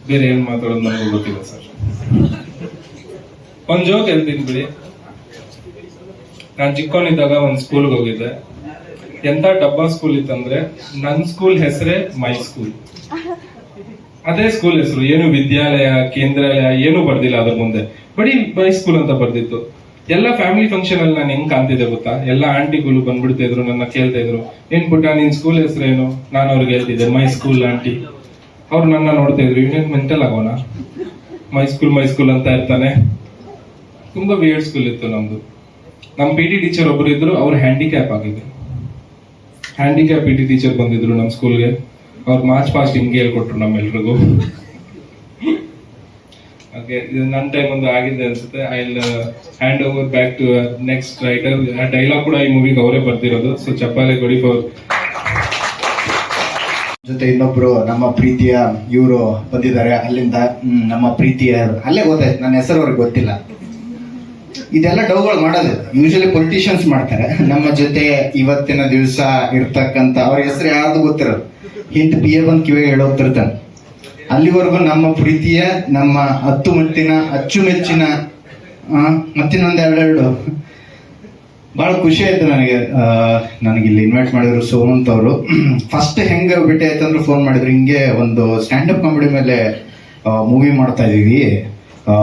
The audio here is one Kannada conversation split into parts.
ಬೇರೆ ಏನ್ ಮಾತಾಡೋದು ನನಗೂ ಗೊತ್ತಿಲ್ಲ ಸರ್. ಒಂದ್ ಜೋಕ್ ಹೇಳ್ತೀನಿ ಬಿಡಿ. ನಾನ್ ಚಿಕ್ಕವನಿದ್ದಾಗ ಒಂದ್ ಸ್ಕೂಲ್ಗೆ ಹೋಗಿದ್ದೆ. ಎಂತ ಡಬ್ಬಾ ಸ್ಕೂಲ್ ಇತ್ತಂದ್ರೆ ನನ್ ಸ್ಕೂಲ್ ಹೆಸರೇ ಮೈ ಸ್ಕೂಲ್. ಅದೇ ಸ್ಕೂಲ್ ಹೆಸರು, ಏನು ವಿದ್ಯಾಲಯ ಕೇಂದ್ರಾಲಯ ಏನು ಬರ್ದಿಲ್ಲ ಅದ್ರ ಮುಂದೆ, ಬರೀ ಮೈ ಸ್ಕೂಲ್ ಅಂತ ಬರ್ದಿತ್ತು. ಎಲ್ಲ ಫ್ಯಾಮಿಲಿ ಫಂಕ್ಷನ್ ಅಲ್ಲಿ ನಾನು ಹೆಂಗ್ ಕಾಣ್ತಿದ್ದೆ ಗೊತ್ತಾ? ಎಲ್ಲ ಆಂಟಿಗಳು ಬಂದ್ಬಿಡ್ತಾ ಇದ್ರು, ನನ್ನ ಕೇಳ್ತಾ ಇದ್ರು, ಏನ್ ಪುಟ್ಟ ನಿನ್ ಸ್ಕೂಲ್ ಹೆಸರೇನು? ನಾನು ಅವ್ರಿಗೆ ಹೇಳ್ತಿದ್ದೆ ಮೈ ಸ್ಕೂಲ್ ಆಂಟಿ. ಅವ್ರು ನನ್ನ ನೋಡ್ತಾ ಇದ್ರು, ಇವನೇನ್ ಮೆಂಟಲ್ ಆಗೋಣ, ಮೈ ಸ್ಕೂಲ್ ಅಂತ ಇರ್ತಾನೆ. ತುಂಬಾ ವಿಯರ್ಡ್ ಸ್ಕೂಲ್ ಇತ್ತು ನಮ್ದು. ನಮ್ PT ಟೀಚರ್ ಒಬ್ರು ಇದ್ರು, ಅವ್ರು ಹ್ಯಾಂಡಿಕ್ಯಾಪ್ ಆಗಿದ್ರು. ಹ್ಯಾಂಡಿಕ್ಯಾಪ್ PT ಟೀಚರ್ ಬಂದಿದ್ರು ನಮ್ ಸ್ಕೂಲ್ಗೆ. ಅವ್ರು ಮಾರ್ಚ್ ಪಾಸ್ಟ್ ಹಿಂಗೆ ಹೇಳ್ಕೊಟ್ರು ನಮ್ಮೆಲ್ರಿಗೂ. ಓಕೆ, ಇದು ನನ್ನ ಟೈಮ್ ಒಂದು ಆಗಿದೆ ಅನ್ಸುತ್ತೆ. I will hand over back to next writer. ಆ ಡೈಲಾಗ್ ಕೂಡ ಈ ಮೂವಿಗೆ ಅವರೇ ಬರ್ದಿರೋದು. ಸೊ ಚಪ್ಪಾಳೆ ಕೊಡಿ ಫಾರ್. ಜೊತೆ ಇನ್ನೊಬ್ರು ನಮ್ಮ ಪ್ರೀತಿಯ ಇವರು ಬಂದಿದ್ದಾರೆ ಅಲ್ಲಿಂದ. ನಮ್ಮ ಪ್ರೀತಿಯ ಅಲ್ಲೇ ಗೊತ್ತಾಯ್ತು, ನನ್ನ ಹೆಸರು ಅವ್ರಿಗೆ ಗೊತ್ತಿಲ್ಲ. ಇದೆಲ್ಲ ಡೌಗಳು ಮಾಡೋದು ಯೂಶಲಿ ಪೊಲಿಟಿಷಿಯನ್ಸ್ ಮಾಡ್ತಾರೆ. ನಮ್ಮ ಜೊತೆ ಇವತ್ತಿನ ದಿವಸ ಇರ್ತಕ್ಕಂಥ ಅವ್ರ ಹೆಸರು ಯಾರ್ದು ಗೊತ್ತಿರೋದು, ಹಿಂದ್ PA ಬಂದು ಕಿವಿಗೆ ಹೇಳೋಗ್ತಿರ್ತಾನೆ. ಅಲ್ಲಿವರೆಗೂ ನಮ್ಮ ಪ್ರೀತಿಯ, ನಮ್ಮ ಅಚ್ಚುಮೆಚ್ಚಿನ ಮತ್ತಿನ್ನೊಂದು ಎರಡೆರಡು ಬಹಳ ಖುಷಿ ಆಯ್ತು ನನಗೆ ಇಲ್ಲಿ ಇನ್ವೈಟ್ ಮಾಡಿದ್ರು ಸೋಮಂತ್ ಅವರು. ಫಸ್ಟ್ ಹೆಂಗ ಭೇಟಿ ಆಯ್ತು ಅಂದ್ರೆ ಫೋನ್ ಮಾಡಿದ್ರು, ಹಿಂಗೆ ಒಂದು ಸ್ಟ್ಯಾಂಡಪ್ ಕಾಮಿಡಿ ಮೇಲೆ ಮೂವಿ ಮಾಡ್ತಾ ಇದೀವಿ,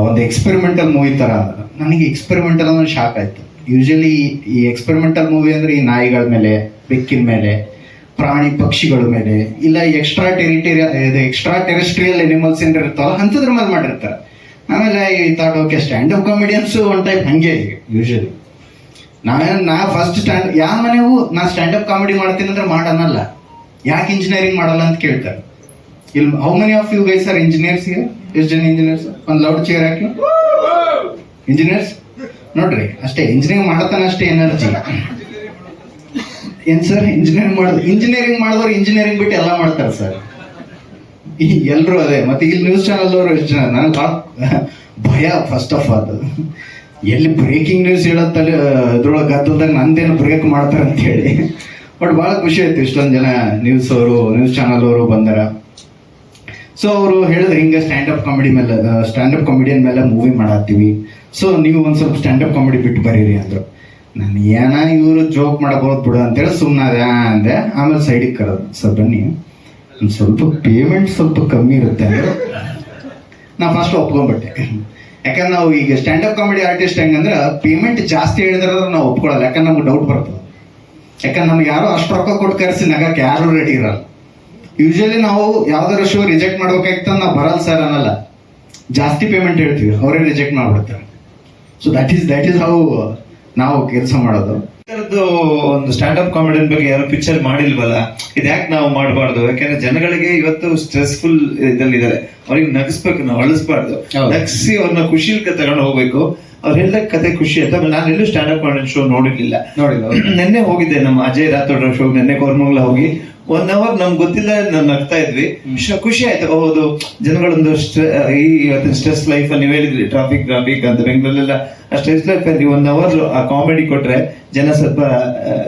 ಒಂದು ಎಕ್ಸ್ಪೆರಿಮೆಂಟಲ್ ಮೂವಿ ತರ. ನನಗೆ ಎಕ್ಸ್ಪೆರಿಮೆಂಟಲ್ ಅಂದ್ರೆ ಶಾಕ್ ಆಯ್ತು. ಯೂಶಲಿ ಈ ಎಕ್ಸ್ಪೆರಿಮೆಂಟಲ್ ಮೂವಿ ಅಂದ್ರೆ ಈ ನಾಯಿಗಳ ಮೇಲೆ, ಬೆಕ್ಕಿನ ಮೇಲೆ, ಪ್ರಾಣಿ ಪಕ್ಷಿಗಳ ಮೇಲೆ, ಇಲ್ಲ ಎಕ್ಸ್ಟ್ರಾ ಟೆರೆಸ್ಟ್ರಿಯಲ್ ಎನಿಮಲ್ಸ್ ಏನಾರ ಇರ್ತಾವಲ್ಲ ಅಂಥದ್ರ ಮೇಲೆ ಮಾಡಿರ್ತಾರೆ. ಆಮೇಲೆ ಈ thought okay standup comedians one type ಹಂಗೆ ಯೂಶಲಿ. ನಾ ಫಸ್ಟ್ ಯಾವ ಮನೆಗೂ ನಾ ಸ್ಟ್ಯಾಂಡಪ್ ಕಾಮಿಡಿ ಮಾಡ್ತೀನಿ ಅಂದ್ರೆ ಮಾಡನ್ನಲ್ಲ, ಯಾಕೆ ಇಂಜಿನಿಯರಿಂಗ್ ಮಾಡಲ್ಲ ಅಂತ ಕೇಳ್ತಾರೆ. ಇಲ್ಲಿ how many of you guys are engineers? ಎಷ್ಟು ಜನ ಇಂಜಿನಿಯರ್ಸ್? ಒಂದು ಲೌಡ್ ಚೇರ್ ಹಾಕಿ. ಇಂಜಿನಿಯರ್ಸ್ ನೋಡ್ರಿ, ಅಷ್ಟೇ ಇಂಜಿನಿಯರಿಂಗ್ ಮಾಡತಾನ ಅಷ್ಟೇ ಎನರ್ಜಿ. ಏನ್ ಸರ್ ಇಂಜಿನಿಯರಿಂಗ್ ಮಾಡಿದವ್ರು ಇಂಜಿನಿಯರಿಂಗ್ ಬಿಟ್ಟು ಎಲ್ಲ ಮಾಡ್ತಾರೆ ಸರ್. ಎಲ್ರು ಅದೇ. ಮತ್ತೆ ಇಲ್ಲಿ ನ್ಯೂಸ್ ಚಾನಲ್ ಅವರು ಎಷ್ಟು ಜನ, ನನಗೆ ಭಾಳ ಭಯ ಫಸ್ಟ್ ಆಫ್ ಆಲ್. ಎಲ್ಲಿ ಬ್ರೇಕಿಂಗ್ ನ್ಯೂಸ್ ಹೇಳತ್ತಲ್ಲಿ ಅದ್ರೊಳಗೆ ಗದ್ದಲ್ದಾಗ ನಂದೇನು ಬ್ರೇಕ್ ಮಾಡ್ತಾರೆ ಅಂತ ಹೇಳಿ. ಬಟ್ ಭಾಳ ಖುಷಿ ಆಯ್ತು ಇಷ್ಟೊಂದು ಜನ ನ್ಯೂಸ್ ಚಾನಲ್ ಅವರು ಬಂದಾರ. ಸೊ ಅವರು ಹೇಳಿದ್ರು ಹಿಂಗೆ ಸ್ಟ್ಯಾಂಡಪ್ ಕಾಮಿಡಿಯನ್ ಮೇಲೆ ಮೂವಿ ಮಾಡತ್ತೀವಿ, ಸೊ ನೀವು ಒಂದ್ ಸ್ವಲ್ಪ ಸ್ಟ್ಯಾಂಡಪ್ ಕಾಮಿಡಿ ಬಿಟ್ಟು ಬರೀರಿ ಅಂದ್ರು. ನಾನು ಏನ ಇವರು ಜೋಕ್ ಮಾಡಬಹುದು ಬಿಡು ಅಂತೇಳಿ ಸುಮ್ಮನೆ ಅಂದೆ. ಆಮೇಲೆ ಸೈಡಿಗೆ ಕರೆದು, ಸರ್ ಬನ್ನಿ ಒಂದು ಸ್ವಲ್ಪ ಪೇಮೆಂಟ್ ಸ್ವಲ್ಪ ಕಮ್ಮಿ ಇರುತ್ತೆ ಅಂದ್ರೆ ನಾ ಫಸ್ಟ್ ಒಪ್ಕೊಂಡ್ಬಿಟ್ಟೆ. ಯಾಕಂದ್ರೆ ನಾವು ಈಗ ಸ್ಟ್ಯಾಂಡಪ್ ಕಾಮಿಡಿ ಆರ್ಟಿಸ್ಟ್ ಹೆಂಗಂದ್ರೆ ಪೇಮೆಂಟ್ ಜಾಸ್ತಿ ಹೇಳಿದ್ರೆ ನಾವು ಒಪ್ಕೊಳ್ಳಲ್ಲ. ಯಾಕಂದ್ರೆ ನಮ್ಗೆ ಡೌಟ್ ಬರ್ತದೆ. ಯಾಕಂದ್ರೆ ನಮ್ಗೆ ಯಾರು ಅಷ್ಟು ರೊಕ್ಕ ಕೊಟ್ಟು ಕರೆಸಿ ನಗಕ್ಕೆ ಯಾರು ರೆಡಿ ಇರಲ್ಲ. ಯೂಶಲಿ ನಾವು ಯಾವ್ದಾರ ಶೋ ರಿಜೆಕ್ಟ್ ಮಾಡ್ಬೇಕಾಗ್ತದೆ, ನಾವು ಬರಲ್ಲ ಸರ್ ಅನ್ನಲ್ಲ, ಜಾಸ್ತಿ ಪೇಮೆಂಟ್ ಹೇಳ್ತೀವಿ, ಅವರೇ ರಿಜೆಕ್ಟ್ ಮಾಡ್ಬಿಡ್ತಾರೆ. ಸೊ ದಟ್ ಈಸ್ ಹೌ ನಾವು ಕೆಲಸ ಮಾಡೋದು. ಒಂದು ಸ್ಟ್ಯಾಂಡಪ್ ಕಾಮಿಡಿಯನ್ ಬಗ್ಗೆ ಯಾರು ಪಿಕ್ಚರ್ ಮಾಡಿಲ್ವಲ್ಲ, ಇದ್ಯಾಕೆ ನಾವು ಮಾಡಬಾರ್ದು? ಯಾಕಂದ್ರೆ ಜನಗಳಿಗೆ ಇವತ್ತು ಸ್ಟ್ರೆಸ್ಫುಲ್ ಇದಲ್ಲಿದ್ದಾರೆ, ಅವ್ರಿಗೆ ನಗಿಸ್ಬೇಕು, ನಾವು ಅಳಿಸ್ಬಾರ್ದು. ನಗಿಸಿ ಅವ್ರನ್ನ ಖುಷಿಲ್ ತಗೊಂಡು ಹೋಗ್ಬೇಕು. ಅವ್ರು ಹೇಳಿದ ಕತೆ ಖುಷಿ ಆಯ್ತು. ನಾನು ಎಲ್ಲೂ ಸ್ಟ್ಯಾಂಡಪ್ ಕಾಮಿಡಿಯನ್ ಶೋ ನೋಡಿರ್ಲಿಲ್ಲ. ನೆನ್ನೆ ಹೋಗಿದ್ದೆ ನಮ್ಮ ಅಜಯ್ ರಾಥೋಡ್ ಶೋ, ನೆನ್ನೆ ಕೋರ್ಮಂಗ್ಲ ಹೋಗಿ 1 hour ನಮ್ಗೆ ಗೊತ್ತಿಲ್ಲ ನಾವು ನಗ್ತಾ ಇದ್ವಿ. ಖುಷಿ ಆಯ್ತು. ಹೌದು, ಜನಗಳೊಂದು ಈ ಇವತ್ತಿನ ಸ್ಟ್ರೆಸ್ ಲೈಫ್ ಅಲ್ಲಿ ನೀವು ಹೇಳಿದ್ರಿ, ಟ್ರಾಫಿಕ್ ಅಂತ ಬೆಂಗಳೂರಲ್ಲೆಲ್ಲ ಆ ಸ್ಟ್ರೆಸ್ ಲೈಫ್ ಅಲ್ಲಿ 1 hour ಆ ಕಾಮಿಡಿ ಕೊಟ್ರೆ ಜನ ಸ್ವಲ್ಪ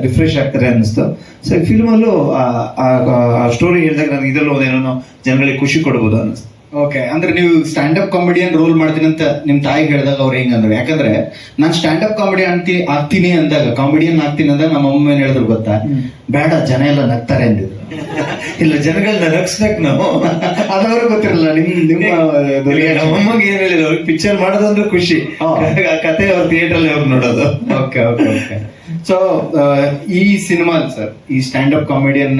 ರಿಫ್ರೆಶ್ ಆಗ್ತಾರೆ ಅನ್ನಿಸ್ತು. ಸೊ ಫಿಲ್ಮ್ ಅಲ್ಲೂ ಆ ಸ್ಟೋರಿ ಹೇಳಿದಾಗ ನನಗೆ ಇದರಲ್ಲೂ ಒಂದೇನೋ ಜನಗಳಿಗೆ ಖುಷಿ ಕೊಡ್ಬೋದು ಅನ್ನಿಸ್ತು. ಓಕೆ, ಅಂದ್ರೆ ನೀವು ಸ್ಟ್ಯಾಂಡಪ್ ಕಾಮಿಡಿಯನ್ ರೋಲ್ ಮಾಡ್ತೀನಿ ಅಂತ ನಿಮ್ ತಾಯಿಗೆ ಹೇಳಿದಾಗ ಅವ್ರು ಹೆಂಗಂದ್ರೆ, ಯಾಕಂದ್ರೆ ನಾನು ಸ್ಟ್ಯಾಂಡಪ್ ಕಾಮಿಡಿಯನ್ ಆಗ್ತೀನಿ ಅಂದಾಗ, ಕಾಮಿಡಿಯನ್ ಆಗ್ತೀನಿ ಅಂದಾಗ ನಮ್ಮ ಅಮ್ಮ ಏನ್ ಹೇಳಿದ್ರು ಗೊತ್ತಾ? ಬೇಡ, ಜನ ಎಲ್ಲ ನಗ್ತಾರೆ ಅಂದಿದ್ರು. ಇಲ್ಲ, ಜನಗಳನ್ನ ನಗಿಸ್ಬೇಕು ನಾವು. ಅದವ್ರಿಗೆ ಗೊತ್ತಿರಲ್ಲ. ನಮ್ಮಮ್ಮಗೆ ಏನ್ ಹೇಳಿದ್ರು, ಅವ್ರಿಗೆ ಪಿಕ್ಚರ್ ಮಾಡೋದಂದ್ರೆ ಖುಷಿ, ಆ ಕತೆ ಅವ್ರ ಥಿಯೇಟರ್ ಅಲ್ಲಿ ಹೋಗಿ ನೋಡೋದು. ಓಕೆ. ಸೊ ಈ ಸಿನಿಮಾ ಸರ್, ಈ ಸ್ಟ್ಯಾಂಡಪ್ ಕಾಮಿಡಿಯನ್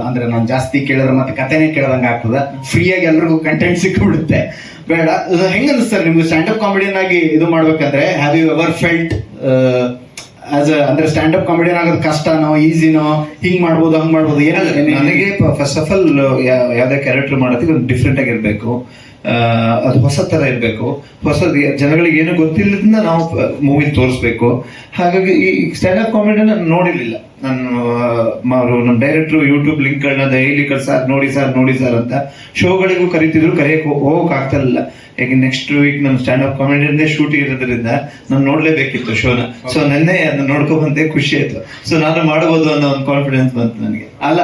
ಅಂದ್ರೆ ನಾನು ಜಾಸ್ತಿ ಕೇಳಿದ್ರೆ ಮತ್ತೆ ಕಥೆನೇ ಕೇಳದಂಗ ಆಗ್ತದ. ಫ್ರೀಯಾಗಿ ಎಲ್ರಿಗೂ ಕಂಟೆಂಟ್ ಸಿಕ್ಬಿಡುತ್ತೆ. ಬೇಡ, ಹೆಂಗ ಅನಿಸ್ತಾರೆ ನಿಮ್ಗೆ ಸ್ಟ್ಯಾಂಡಪ್ ಕಾಮಿಡಿಯನ್ ಆಗಿ ಇದು ಮಾಡ್ಬೇಕಂದ್ರೆ? ಹ್ಯಾವ್ ಯು ಎವರ್ ಫೆಲ್ಟ್ ಅಂದ್ರೆ ಸ್ಟ್ಯಾಂಡಪ್ ಕಾಮಿಡಿಯನ್ ಆಗೋದು ಕಷ್ಟನೋ ಈಸಿನೋ, ಹಿಂಗ್ ಮಾಡ್ಬೋದು ಹಂಗ್ ಮಾಡ್ಬೋದು? ನನಗೆ ಫಸ್ಟ್ ಆಫ್ ಆಲ್ ಯಾವ್ದೇ ಕ್ಯಾರೆಕ್ಟರ್ ಮಾಡೋದಕ್ಕೆ ಒಂದು ಡಿಫ್ರೆಂಟ್ ಆಗಿರ್ಬೇಕು, ಅದು ಹೊಸ ತರ ಇರ್ಬೇಕು, ಜನಗಳಿಗೆ ಏನು ಗೊತ್ತಿಲ್ಲದನ್ನ ನಾವು ಮೂವಿ ತೋರಿಸ್ಬೇಕು. ಹಾಗಾಗಿ ಈ ಸ್ಟ್ಯಾಂಡಪ್ ಕಾಮಿಡಿ ನಾನು ನೋಡಿರ್ಲಿಲ್ಲ. ನಮ್ಮ ಡೈರೆಕ್ಟರ್ ಯೂಟ್ಯೂಬ್ ಲಿಂಕ್ ಗಳನ್ನ ಡೈಲಿ ಸರ್ ನೋಡಿ ಸರ್ ಅಂತ ಶೋಗಳಿಗೂ ಕರಿತಿದ್ರು, ಕರೆಯಕ್ಕೆ ಹೋಗಕ್ ಆಗ್ತಾ ಇರಲಿಲ್ಲ. ಯಾಕೆ ನೆಕ್ಸ್ಟ್ ವೀಕ್ ನನ್ನ ಸ್ಟ್ಯಾಂಡಪ್ ಕಾಮಿಡಿ ಶೂಟ್ ಇರೋದ್ರಿಂದ ನಾನು ನೋಡ್ಲೇಬೇಕಿತ್ತು ಶೋನ. ಸೊ ನೆನ್ನೆ ಅದನ್ನ ನೋಡ್ಕೊಂಡ್ ಬಂದೆ, ಖುಷಿ ಆಯ್ತು. ಸೊ ನಾನು ಮಾಡಬಹುದು ಅನ್ನೋ ಒಂದು ಕಾನ್ಫಿಡೆನ್ಸ್ ಬಂತು ನನಗೆ. ಅಲ್ಲ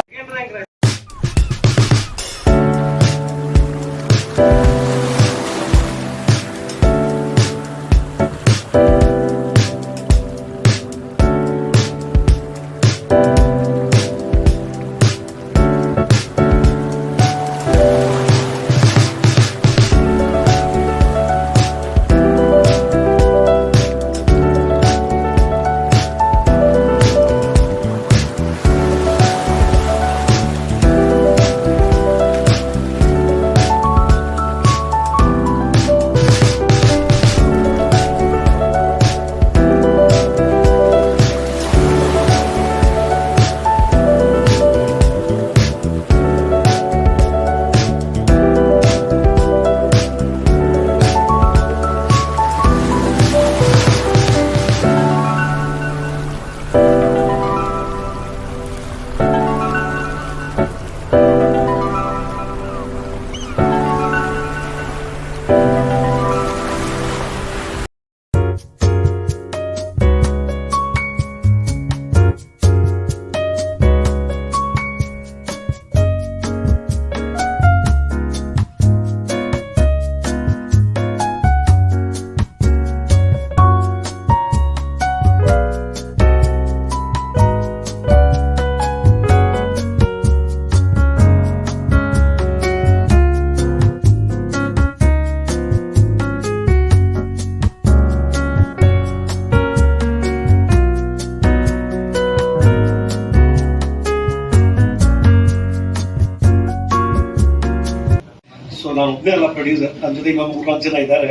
ಸೊ ನಾನು ಒಬ್ಬನೇ ಅಲ್ಲ ಪ್ರೊಡ್ಯೂಸರ್, ನನ್ನ ಜೊತೆ ಈಗ 3-4 ಜನ ಇದ್ದಾರೆ.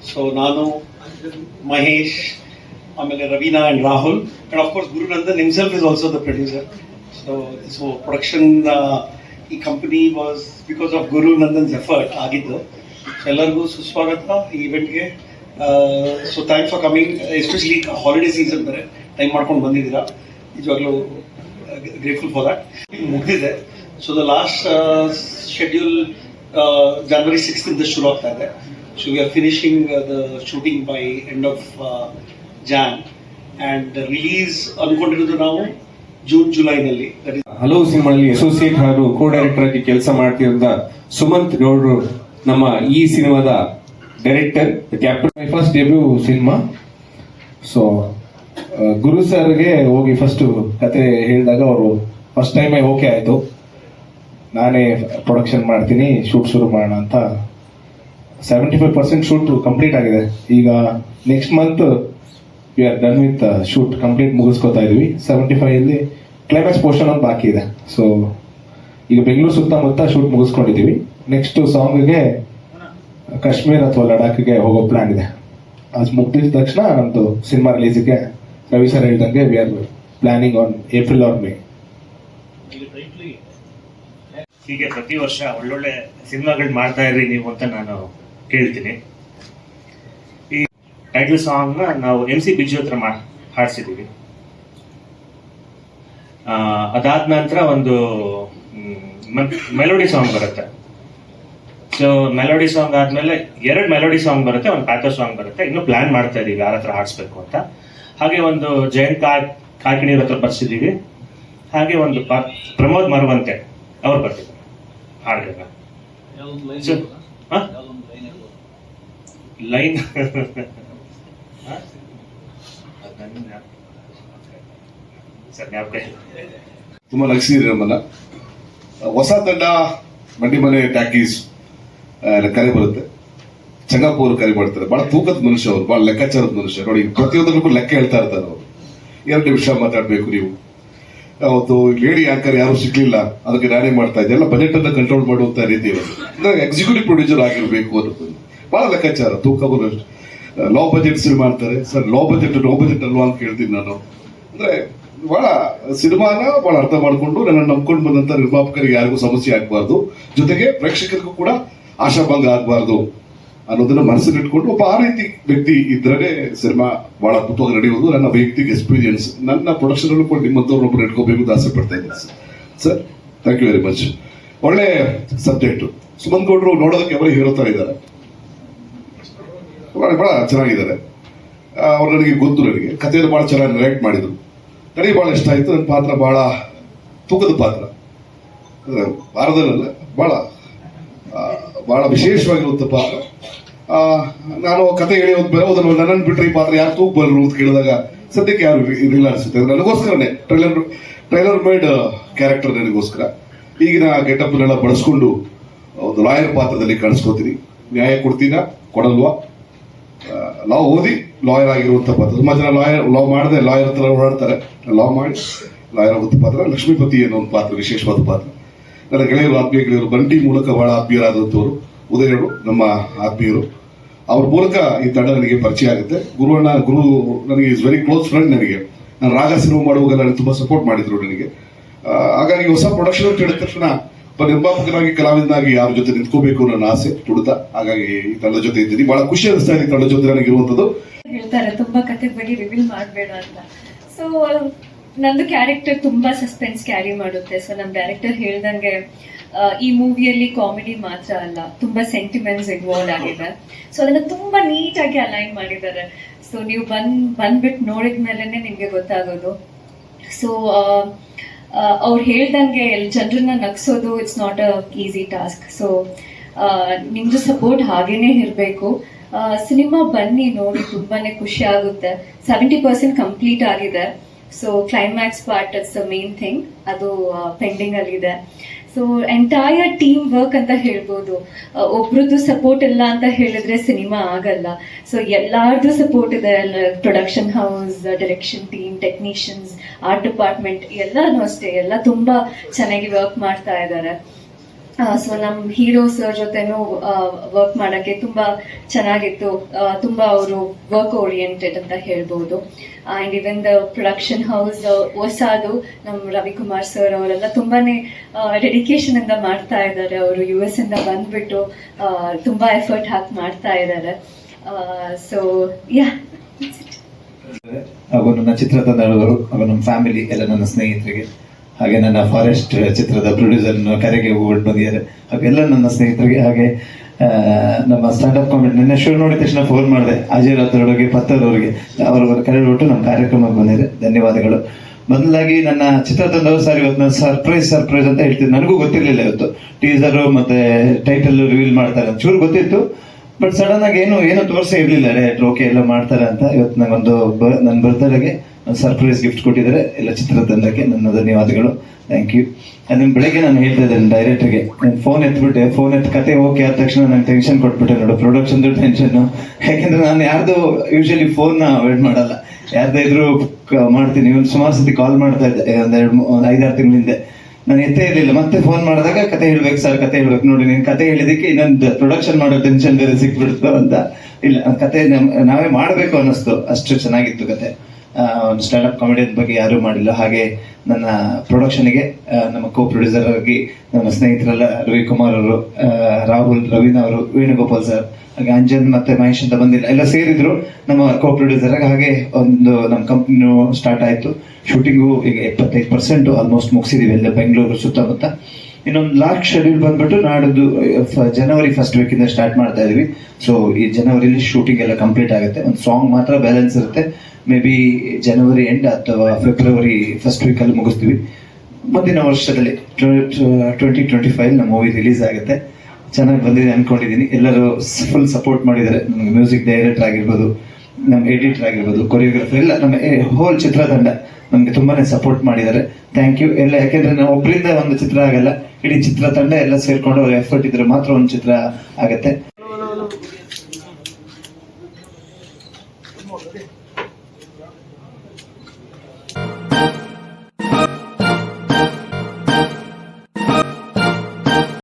ಸೊ ನಾನು, ಮಹೇಶ್, ಆಮೇಲೆ Raveena and Rahul, and of course Gurunandan himself is also the producer. So production ಈ company was because of Gurunandan's effort ಆಗಿದ್ದು. ಸೊ ಎಲ್ಲರಿಗೂ ಸುಸ್ವಾಗತ ಈ ಇವೆಂಟ್ಗೆ. So thanks for coming, especially holiday season ಬೇರೆ ಟೈಮ್ ಮಾಡ್ಕೊಂಡು ಬಂದಿದ್ದೀರಾ. ನಿಜವಾಗ್ಲೂ ಗ್ರೇಟ್ಫುಲ್ ಫಾರ್ ದ್ಯಾಟ್. ಮುಗಿದಿದೆ. So the last schedule January 6th ಇಂದ ಶುರು ಆಗ್ತಾ ಇದೆ. So we are finishing the shooting by end of Jan, and release ಅನ್ಕೊಂಡಿರೋದು ನಾವು ಜೂನ್-ಜುಲೈನಲ್ಲಿ. ಹಲವು ಸಿನಿಮಾಗಳಲ್ಲಿ ಅಸೋಸಿಯೇಟ್ ಹಾಗೂ ಕೋ ಡೈರೆಕ್ಟರ್ ಆಗಿ ಕೆಲಸ ಮಾಡ್ತಿರೋದ ಸುಮಂತ್ ಗೌಡ್ರು ನಮ್ಮ ಈ ಸಿನಿಮಾದ director. Captain my first debut cinema. So Guru ಸರ್ಗೆ ಹೋಗಿ ಫಸ್ಟ್ ಕತೆ ಹೇಳಿದಾಗ ಅವರು ಫಸ್ಟ್ ಟೈಮೇ ಓಕೆ ಆಯ್ತು, ನಾನೇ ಪ್ರೊಡಕ್ಷನ್ ಮಾಡ್ತೀನಿ, ಶೂಟ್ ಶುರು ಮಾಡೋಣ ಅಂತ. 75% ಶೂಟ್ ಕಂಪ್ಲೀಟ್ ಆಗಿದೆ. ಈಗ next month we are done with shoot, complete ಮುಗಿಸ್ಕೊತಾ ಇದೀವಿ. 75 ಅಲ್ಲಿ ಕ್ಲೈಮ್ಯಾಕ್ಸ್ ಪೋರ್ಷನ್ ಒಂದು ಬಾಕಿ ಇದೆ. ಸೊ ಈಗ ಬೆಂಗಳೂರು ಸುತ್ತಮುತ್ತ ಶೂಟ್ ಮುಗಿಸ್ಕೊಂಡಿದ್ದೀವಿ. ನೆಕ್ಸ್ಟ್ ಸಾಂಗ್ಗೆ ಕಾಶ್ಮೀರ್ ಅಥವಾ ಲಡಾಖ್ಗೆ ಹೋಗೋ ಪ್ಲಾನ್ ಇದೆ. ಅದು ಮುಗಿದ ತಕ್ಷಣ ನಮ್ದು ಸಿನಿಮಾ ರಿಲೀಸಿಗೆ ರವಿ ಸರ್ ಹೇಳಿದಂಗೆ we are planning on April or May. ಹೀಗೆ ಪ್ರತಿ ವರ್ಷ ಒಳ್ಳೊಳ್ಳೆ ಸಿನಿಮಾಗಳು ಮಾಡ್ತಾ ಇರ್ರಿ ನೀವು ಅಂತ ನಾನು ಕೇಳ್ತೀನಿ. ಈ ಟೈಟಲ್ ಸಾಂಗ್ ನ ನಾವು MC ಬಿಜು ಹತ್ರ ಹಾಡ್ಸಿದೀವಿ. ಅದಾದ ನಂತರ ಒಂದು ಮೆಲೋಡಿ ಸಾಂಗ್ ಬರುತ್ತೆ. ಸೊ ಮೆಲೋಡಿ ಸಾಂಗ್ ಆದ್ಮೇಲೆ 2 ಮೆಲೋಡಿ ಸಾಂಗ್ ಬರುತ್ತೆ, ಒಂದು ಪ್ಯಾಥೋ ಸಾಂಗ್ ಬರುತ್ತೆ. ಇನ್ನು ಪ್ಲಾನ್ ಮಾಡ್ತಾ ಇದೀವಿ ಯಾರ ಹತ್ರ ಹಾಡ್ಸ್ಬೇಕು ಅಂತ. ಹಾಗೆ ಒಂದು ಜಯಂತ್ ಕಾಕಿಣಿಯವ್ರ ಹತ್ರ ಬರ್ಸಿದೀವಿ. ಹಾಗೆ ಒಂದು ಪ್ರಮೋದ್ ಮರವಂತೆ ಅವ್ರು ಬರ್ತಿದ್ದಾರೆ ಹಾಡ್ಗ ಲೈನ್. ತುಂಬಾ ನಗಿಸಿದ್ರಿ ನಮ್ಮನ್ನ. ಹೊಸ ತಂಡ ಮಂಡಿಮನೆ ಟ್ಯಾಕೀಸ್ ಕರೆ ಬರುತ್ತೆ, ಚಂಗಪ್ಪ ಅವರು ಕರೆ ಮಾಡ್ತಾರೆ. ಬಹಳ ತೂಕದ ಮನುಷ್ಯ ಅವರು, ಬಹಳ ಲೆಕ್ಕಾಚಾರದ ಮನುಷ್ಯ. ನೋಡಿ, ಪ್ರತಿಯೊಂದಕ್ಕೂ ಲೆಕ್ಕ ಹೇಳ್ತಾ ಇರ್ತಾರೆ ಅವರು. 2 ನಿಮಿಷ ಮಾತಾಡ್ಬೇಕು ನೀವು. ಅವತ್ತು ಲೇಡಿ ಆಂಕರ್ ಯಾರು ಸಿಗ್ಲಿಲ್ಲ, ಅದಕ್ಕೆ ನಾನೇ ಮಾಡ್ತಾ ಇದ್ದೆ. ಎಲ್ಲ ಬಜೆಟ್ ಅನ್ನ ಕಂಟ್ರೋಲ್ ಮಾಡುವಂತ ರೀತಿ ಎಕ್ಸಿಕ್ಯೂಟಿವ್ ಪ್ರೊಡ್ಯೂಸರ್ ಆಗಿರ್ಬೇಕು ಅನ್ನೋದು ಬಹಳ ಲೆಕ್ಕಾಚಾರ. ತೂಕ ಲೋ ಬಜೆಟ್ ಸಿನಿಮಾ ಅಂತಾರೆ ಸರ್, ಲೋ ಬಜೆಟ್ ಅಲ್ವಾ ಅಂತ ಕೇಳ್ತೀನಿ ನಾನು. ಅಂದ್ರೆ ಬಹಳ ಸಿನಿಮಾನ ಬಹಳ ಅರ್ಥ ಮಾಡ್ಕೊಂಡು ನನ್ನ ನಂಬ್ಕೊಂಡು ಬಂದಂತ ನಿರ್ಮಾಪಕರಿಗೆ ಯಾರಿಗೂ ಸಮಸ್ಯೆ ಆಗ್ಬಾರ್ದು, ಜೊತೆಗೆ ಪ್ರೇಕ್ಷಕರಿಗೂ ಕೂಡ ಆಶಾಭಂಗ ಆಗ್ಬಾರ್ದು ಅನ್ನೋದನ್ನ ಮನಸ್ಸಲ್ಲಿಟ್ಕೊಂಡು ಒಬ್ಬ ಆ ರೀತಿ ವ್ಯಕ್ತಿ ಇದ್ರೆ ಸಿನಿಮಾ ಬಹಳ ಅದ್ಭುತವಾಗಿ ನಡೆಯುವುದು. ನನ್ನ ವೈಯಕ್ತಿಕ ಎಕ್ಸ್ಪೀರಿಯನ್ಸ್. ನನ್ನ ಪ್ರೊಡಕ್ಷನ್ ಅಲ್ಲೂ ಕೂಡ ನಿಮ್ಮಂತವ್ರನ್ನೊಬ್ಬರು ಇಟ್ಕೋಬೇಕು ಅಂತ ಆಸೆ ಪಡ್ತಾ ಇದ್ದೀನಿ sir. Thank you very much. ಒಳ್ಳೆ ಸಬ್ಜೆಕ್ಟ್. ಸುಮಂತ್ ಗೌಡ್ರು ನೋಡೋದಕ್ಕೆ ಅವರೇ ಹೀರೋ ತರ ಇದ್ದಾರೆ, ಬಹಳ ಚೆನ್ನಾಗಿದ್ದಾರೆ. ಅವ್ರು ನನಗೆ ಗೊತ್ತು, ನನಗೆ ಕಥೆಯನ್ನು ಬಹಳ ಚೆನ್ನಾಗಿ ನರೇಟ್ ಮಾಡಿದ್ರು. ನನಗೆ ಬಹಳ ಇಷ್ಟ ಆಯ್ತು. ನನ್ನ ಪಾತ್ರ ಬಹಳ ತೂಕದ ಪಾತ್ರ, ಭಾರತದಲ್ಲ ಬಹಳ ವಿಶೇಷವಾಗಿರುವಂತ ಪಾತ್ರ. ನಾನು ಕತೆ ಹೇಳಿ ಹೋದ್ಮೇಲೆ ನನ್ನನ್ನು ಬಿಟ್ಟರೆ ಈ ಪಾತ್ರ ಯಾರು ತೂಕ ಬರಲು ಅಂತ ಕೇಳಿದಾಗ ಸದ್ಯಕ್ಕೆ ಯಾರು ಇರಲಿಲ್ಲ ಅನ್ಸುತ್ತೆ. ನನಗೋಸ್ಕರನೇ ಟ್ರೈಲರ್ ಮೇಡ್ ಕ್ಯಾರೆಕ್ಟರ್ ನನಗೋಸ್ಕರ ಈಗಿನ ಗೆಟಪ್ನೆಲ್ಲ ಬಳಸ್ಕೊಂಡು ಒಂದು ಲಾಯರ್ ಪಾತ್ರದಲ್ಲಿ ಕಾಣಿಸ್ಕೋತೀನಿ. ನ್ಯಾಯ ಕೊಡ್ತೀನ ಕೊಡಲ್ವಾ? ಲಾ ಓದಿ ಲಾಯರ್ ಆಗಿರುವಂತ ಪಾತ್ರ. ತುಂಬಾ ಜನ ಲಾ ಮಾಡದೆ ಲಾಯರ್ ಹತ್ರ ಓಡಾಡ್ತಾರೆ. ಲಾ ಮಾಡಿ ಲಾಯರ್ ಆಗುವಂತ ಪಾತ್ರ ಲಕ್ಷ್ಮೀಪತಿ ಅನ್ನೋ ಒಂದು ಪಾತ್ರ, ವಿಶೇಷವಾದ ಪಾತ್ರ. ನನ್ನ ಗೆಳೆಯರು, ಆತ್ಮೀಯ ಗೆಳೆಯರು, ಬಂಟಿ ಮೂಲಕ ಬಹಳ ಆತ್ಮೀಯರಾದಂಥವ್ರು, ಉದಯರು ನಮ್ಮ ಆತ್ಮೀಯರು. ಅವ್ರ ಮೂಲಕ ಈ ತಂಡ ನನಗೆ ಪರಿಚಯ ಆಗುತ್ತೆ. ಗುರು ನನಗೆ ಇಸ್ ವೆರಿ ಕ್ಲೋಸ್ ಫ್ರೆಂಡ್. ನನಗೆ ನಾನು ರಾಗ ಸಿನಿಮಾ ಮಾಡುವಾಗ ನನಗೆ ತುಂಬಾ ಸಪೋರ್ಟ್ ಮಾಡಿದ್ರು ನನಗೆ. ಹಾಗಾಗಿ ಹೊಸ ಪ್ರೊಡಕ್ಷನ್ ಅಂತ ಹೇಳಿದ ತಕ್ಷಣ ಒಬ್ಬ ನಿರ್ಮಾಪಕನಾಗಿ, ಕಲಾವಿದನಾಗಿ ಯಾರ ಜೊತೆ ನಿಂತ್ಕೋಬೇಕು ನನ್ನ ಆಸೆ, ತುಡಿತ. ಹಾಗಾಗಿ ಈ ತಂಡದ ಜೊತೆ ಇದ್ದೀನಿ. ಬಹಳ ಖುಷಿ ಅನಿಸ್ತಾ ಇದೆ ಈ ತಂಡದ ಜೊತೆ ನನಗಿರುವಂಥದ್ದು. ಹೇಳ್ತಾರೆ ತುಂಬಾ ಕತೆ ಬಗ್ಗೆ ರಿವೀಲ್ ಮಾಡಬೇಡ ಅಂತ. ಸೊ ನಂದು ಕ್ಯಾರೆಕ್ಟರ್ ತುಂಬಾ ಸಸ್ಪೆನ್ಸ್ ಕ್ಯಾರಿ ಮಾಡುತ್ತೆ. ಸೊ ನಮ್ಮ ಡೈರೆಕ್ಟರ್ ಹೇಳ್ದಂಗೆ ಈ ಮೂವಿಯಲ್ಲಿ ಕಾಮಿಡಿ ಮಾತ್ರ ಅಲ್ಲ, ತುಂಬಾ ಸೆಂಟಿಮೆಂಟ್ಸ್ ಇನ್ವಾಲ್ವ್ ಆಗಿದೆ. ಸೊ ಅದನ್ನ ತುಂಬಾ ನೀಟಾಗಿ ಅಲೈನ್ ಮಾಡಿದ್ದಾರೆ. ಸೊ ನೀವು ಬಂದ್ಬಿಟ್ಟು ನೋಡಿದ್ಮೇಲೆ ನಿಮ್ಗೆ ಗೊತ್ತಾಗೋದು. ಸೊ ಅವ್ರು ಹೇಳ್ದಂಗೆ ಜನರನ್ನ ನಗ್ಸೋದು it's not a easy task. So ನಿಮ್ದು ಸಪೋರ್ಟ್ ಹಾಗೇನೆ ಇರಬೇಕು. ಸಿನಿಮಾ ಬನ್ನಿ ನೋಡಿ, ತುಂಬಾನೇ ಖುಷಿ ಆಗುತ್ತೆ. 70% ಕಂಪ್ಲೀಟ್ ಆಗಿದೆ. So climax part it's the main thing, ಅದು ಪೆಂಡಿಂಗ್ ಅಲ್ಲಿದೆ. ಸೊ ಎಂಟೈರ್ ಟೀಮ್ ವರ್ಕ್ ಅಂತ ಹೇಳ್ಬೋದು. ಒಬ್ರದ್ದು ಸಪೋರ್ಟ್ ಇಲ್ಲ ಅಂತ ಹೇಳಿದ್ರೆ ಸಿನಿಮಾ ಆಗಲ್ಲ. ಸೊ ಎಲ್ಲಾರ್ದು ಸಪೋರ್ಟ್ ಇದೆ. Production house, direction team, technicians, art department ಎಲ್ಲಾನು ಅಷ್ಟೇ, ಎಲ್ಲ ತುಂಬಾ ಚೆನ್ನಾಗಿ ವರ್ಕ್ ಮಾಡ್ತಾ ಇದ್ದಾರೆ. ಸೊ ನಮ್ಮ ಹೀರೋ ಸರ್ ಜೊತೆನೂ ವರ್ಕ್ ಮಾಡಕ್ಕೆ ತುಂಬಾ ಚೆನ್ನಾಗಿತ್ತು. ತುಂಬಾ ಅವರು ವರ್ಕ್ ಓರಿಯೆಂಟೆಡ್ ಅಂತ ಹೇಳ್ಬೋದು. And even the production house ಹೊಸದು ನಮ್ಮ ರವಿಕುಮಾರ್ ಸರ್ ಅವರೆಲ್ಲ ತುಂಬಾನೇ ಡೆಡಿಕೇಶನ್ ಇಂದ ಮಾಡ್ತಾ ಇದ್ದಾರೆ. ಅವರು US ಇಂದ ಬಂದ್ಬಿಟ್ಟು ತುಂಬಾ ಎಫರ್ಟ್ ಹಾಕಿ ಮಾಡ್ತಾ ಇದ್ದಾರೆ. ಸೊ ಯಾ, ಹಾಗೂ ನನ್ನ ಚಿತ್ರತಂಡದವರು, ಹಾಗೂ ನಮ್ಮ ಫ್ಯಾಮಿಲಿ, ಎಲ್ಲ ನನ್ನ ಸ್ನೇಹಿತರಿಗೆ, ಹಾಗೆ ನನ್ನ ಫಾರೆಸ್ಟ್ ಚಿತ್ರದ ಪ್ರೊಡ್ಯೂಸರ್ ಕರೆಗೆ ಹೋಗ್ಬಿಟ್ಟು ಬಂದಿದ್ದಾರೆ, ಹಾಗೆಲ್ಲ ನನ್ನ ಸ್ನೇಹಿತರಿಗೆ, ಹಾಗೆ ನಮ್ಮ ಸ್ಟಾರ್ಟ್ಅಪ್ ಕಾಮಿಡಿ ನಿನ್ನೆ ಶೋ ನೋಡಿದ ತಕ್ಷಣ ಫೋನ್ ಮಾಡಿದೆ ಹಾಜರಾತರೊಳಗೆ ಪತ್ತರವರಿಗೆ, ಅವರವರ ಕರೆ ಬಿಟ್ಟು ನಮ್ಮ ಕಾರ್ಯಕ್ರಮಕ್ಕೆ ಬಂದಿದೆ. ಧನ್ಯವಾದಗಳು. ಮೊದಲಾಗಿ ನನ್ನ ಚಿತ್ರತಂಡವರು ಸರ್ ಇವತ್ತು ಸರ್ಪ್ರೈಸ್ ಅಂತ ಹೇಳ್ತಿದ್ರು. ನನಗೂ ಗೊತ್ತಿರಲಿಲ್ಲ ಇವತ್ತು ಟೀಸರ್ ಮತ್ತೆ ಟೈಟಲ್ ರಿವೀಲ್ ಮಾಡ್ತಾರೆ ಅಂತ. ಚೂರು ಗೊತ್ತಿತ್ತು, ಬಟ್ ಸಡನ್ ಆಗಿ ಏನು ತೋರಿಸೇ ಇರ್ಲಿಲ್ಲ. ಡೈರೆಕ್ಟರ್ ಓಕೆ ಎಲ್ಲ ಮಾಡ್ತಾರೆ ಅಂತ. ಇವತ್ತು ನಂಗೊಂದು ನನ್ನ ಬರ್ತ್ಡೇಗೆ ಒಂದು ಸರ್ಪ್ರೈಸ್ ಗಿಫ್ಟ್ ಕೊಟ್ಟಿದ್ದಾರೆ ಎಲ್ಲ ಚಿತ್ರತಂಡಕ್ಕೆ. ನನ್ನ ಧನ್ಯವಾದಗಳು, ಥ್ಯಾಂಕ್ ಯು. ಅದನ್ನ ಬೆಳಗ್ಗೆ ನಾನು ಹೇಳ್ತಾ ಇದ್ದೇನೆ ಡೈರೆಕ್ಟರ್ಗೆ, ನಾನು ಫೋನ್ ಎತ್ತಿ ಕತೆ ಓಕೆ ಆದ ತಕ್ಷಣ ನಂಗೆ ಟೆನ್ಷನ್ ಕೊಟ್ಬಿಟ್ಟೆ ನೋಡು, ಪ್ರೊಡಕ್ಷನ್ದು ಟೆನ್ಷನ್. ಯಾಕೆಂದ್ರೆ ನಾನು ಯಾರ್ದು ಯೂಶಲಿ ಫೋನ್ ಅವಾಯ್ಡ್ ಮಾಡಲ್ಲ, ಯಾರ್ದೇ ಇದ್ರು ಮಾಡ್ತೀನಿ. ಇವನು ಸುಮಾರು ಸತಿ ಕಾಲ್ ಮಾಡ್ತಾ ಇದ್ದೆ ಒಂದು 5-6 ತಿಂಗಳ ಹಿಂದೆ. ನಾನು ಎತ್ತೇ ಇರಲಿಲ್ಲ. ಮತ್ತೆ ಫೋನ್ ಮಾಡಿದಾಗ ಕತೆ ಹೇಳ್ಬೇಕು ಸರ್, ಕತೆ ಹೇಳ್ಬೇಕು. ನೋಡಿ ನೀನು ಕತೆ ಹೇಳಿದಕ್ಕೆ ಇನ್ನೊಂದು ಪ್ರೊಡಕ್ಷನ್ ಮಾಡೋ ಟೆನ್ಷನ್ ಬೇರೆ ಸಿಕ್ಬಿಡ್ತು ಅಂತ. ಇಲ್ಲ, ಕತೆ ನಾವೇ ಮಾಡಬೇಕು ಅನ್ನಿಸ್ತು, ಅಷ್ಟು ಚೆನ್ನಾಗಿತ್ತು ಕತೆ. ಒಂದು ಸ್ಟ್ಯಾಂಡಪ್ ಕಾಮಿಡಿ ಬಗ್ಗೆ ಯಾರೂ ಮಾಡಿಲ್ಲ. ಹಾಗೆ ನನ್ನ ಪ್ರೊಡಕ್ಷನ್ಗೆ ನಮ್ಮ ಕೋ ಪ್ರೊಡ್ಯೂಸರ್ ಆಗಿ ನನ್ನ ಸ್ನೇಹಿತರೆಲ್ಲ ರವಿಕುಮಾರ್ ಅವರು, ರಾಹುಲ್, ರವೀನಾ ಅವರು, ವೇಣುಗೋಪಾಲ್ ಸರ್, ಹಾಗೆ ಅಂಜನ್ ಮತ್ತೆ ಮಹೇಶ್ ಅಂತ ಬಂದಿಲ್ಲ, ಎಲ್ಲ ಸೇರಿದ್ರು ನಮ್ಮ ಕೋ ಪ್ರೊಡ್ಯೂಸರ್. ಹಾಗೆ ಒಂದು ನಮ್ಮ ಕಂಪ್ನಿನೂ ಸ್ಟಾರ್ಟ್ ಆಯ್ತು. ಶೂಟಿಂಗು ಈಗ 75% ಆಲ್ಮೋಸ್ಟ್ ಮುಗಿಸಿದೀವಿ ಎಲ್ಲ ಬೆಂಗಳೂರು ಸುತ್ತಮುತ್ತ. ಇನ್ನೊಂದು ಲಾಸ್ಟ್ ಶೆಡ್ಯೂಲ್ ಬಂದ್ಬಿಟ್ಟು ನಾಡಿದ್ದು ಜನವರಿ 1st ವೀಕಿಂದ ಸ್ಟಾರ್ಟ್ ಮಾಡ್ತಾ ಇದೀವಿ. ಸೊ ಈ ಜನವರಿಲಿ ಶೂಟಿಂಗ್ ಎಲ್ಲ ಕಂಪ್ಲೀಟ್ ಆಗುತ್ತೆ. ಒಂದು ಸಾಂಗ್ ಮಾತ್ರ ಬ್ಯಾಲೆನ್ಸ್ ಇರುತ್ತೆ. ಮೇ ಬಿ ಜನವರಿ ಎಂಡ್ ಅಥವಾ ಫೆಬ್ರವರಿ 1st ವೀಕಲ್ಲಿ ಮುಗಿಸ್ತೀವಿ. ಮುಂದಿನ ವರ್ಷದಲ್ಲಿ 2025 ನಮ್ಮ ಮೂವಿ ರಿಲೀಸ್ ಆಗುತ್ತೆ. ಚೆನ್ನಾಗಿ ಬಂದಿದೆ ಅನ್ಕೊಂಡಿದ್ದೀನಿ. ಎಲ್ಲರೂ ಫುಲ್ ಸಪೋರ್ಟ್ ಮಾಡಿದ್ದಾರೆ. ನಮ್ಗೆ ಮ್ಯೂಸಿಕ್ ಡೈರೆಕ್ಟರ್ ಆಗಿರ್ಬೋದು, ನಮ್ಮ ಎಡಿಟರ್ ಆಗಿರ್ಬೋದು, ಕೊರಿಯೋಗ್ರಾಫರ್, ಎಲ್ಲ ನಮ್ಮ ಹೋಲ್ ಚಿತ್ರತಂಡ ನಮ್ಗೆ ತುಂಬಾನೇ ಸಪೋರ್ಟ್ ಮಾಡಿದ್ದಾರೆ. ಥ್ಯಾಂಕ್ ಯು ಎಲ್ಲ. ಯಾಕೆಂದ್ರೆ ನಾವು ಒಬ್ಬರಿಂದ ಒಂದು ಚಿತ್ರ ಆಗಲ್ಲ, ಇಡೀ ಚಿತ್ರತಂಡ ಎಲ್ಲ ಸೇರ್ಕೊಂಡು ಅವ್ರ ಎಫರ್ಟ್ ಇದ್ರೆ ಮಾತ್ರ ಒಂದು ಚಿತ್ರ ಆಗತ್ತೆ.